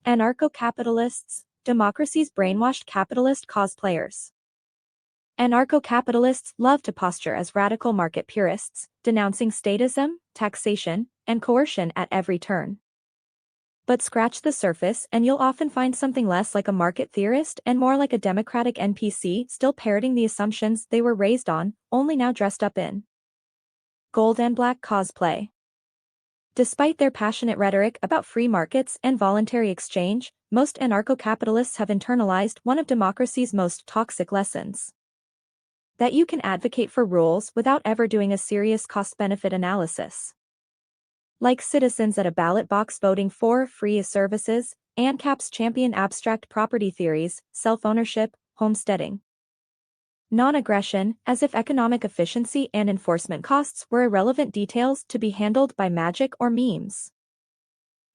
Anarcho-capitalists, democracy's brainwashed capitalist cosplayers. Anarcho-capitalists love to posture as radical market purists, denouncing statism, taxation, and coercion at every turn. But scratch the surface and you'll often find something less like a market theorist and more like a democratic NPC still parroting the assumptions they were raised on, only now dressed up in gold and black cosplay. Despite their passionate rhetoric about free markets and voluntary exchange, most anarcho-capitalists have internalized one of democracy's most toxic lessons: that you can advocate for rules without ever doing a serious cost-benefit analysis. Like citizens at a ballot box voting for free services, ANCAPs champion abstract property theories, self-ownership, homesteading, non-aggression, as if economic efficiency and enforcement costs were irrelevant details to be handled by magic or memes.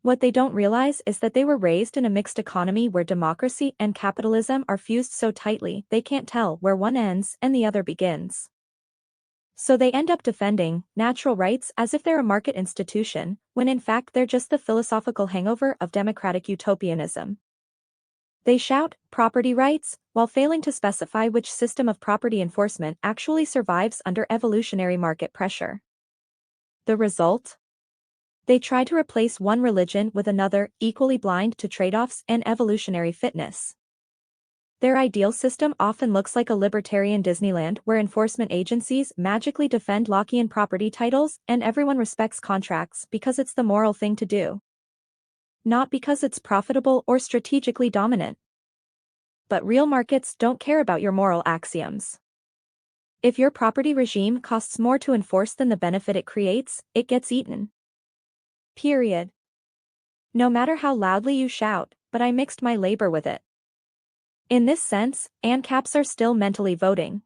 What they don't realize is that they were raised in a mixed economy where democracy and capitalism are fused so tightly they can't tell where one ends and the other begins. So they end up defending natural rights as if they're a market institution, when in fact they're just the philosophical hangover of democratic utopianism. They shout property rights, while failing to specify which system of property enforcement actually survives under evolutionary market pressure. The result? They try to replace one religion with another, equally blind to trade-offs and evolutionary fitness. Their ideal system often looks like a libertarian Disneyland where enforcement agencies magically defend Lockean property titles and everyone respects contracts because it's the moral thing to do, not because it's profitable or strategically dominant. But real markets don't care about your moral axioms. If your property regime costs more to enforce than the benefit it creates, it gets eaten. Period. No matter how loudly you shout, but I mixed my labor with it. In this sense, ANCAPs are still mentally voting.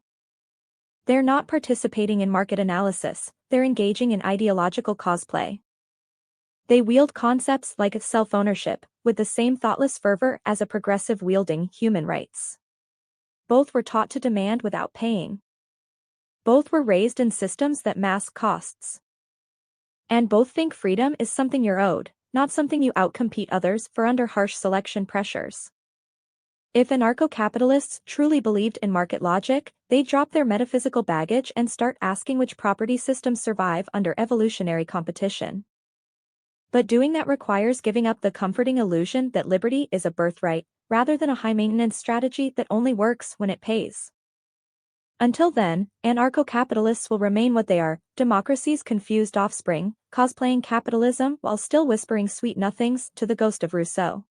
They're not participating in market analysis, they're engaging in ideological cosplay. They wield concepts like self-ownership, with the same thoughtless fervor as a progressive wielding human rights. Both were taught to demand without paying. Both were raised in systems that mask costs. And both think freedom is something you're owed, not something you outcompete others for under harsh selection pressures. If anarcho-capitalists truly believed in market logic, they'd drop their metaphysical baggage and start asking which property systems survive under evolutionary competition. But doing that requires giving up the comforting illusion that liberty is a birthright, rather than a high-maintenance strategy that only works when it pays. Until then, anarcho-capitalists will remain what they are, democracy's confused offspring, cosplaying capitalism while still whispering sweet nothings to the ghost of Rousseau.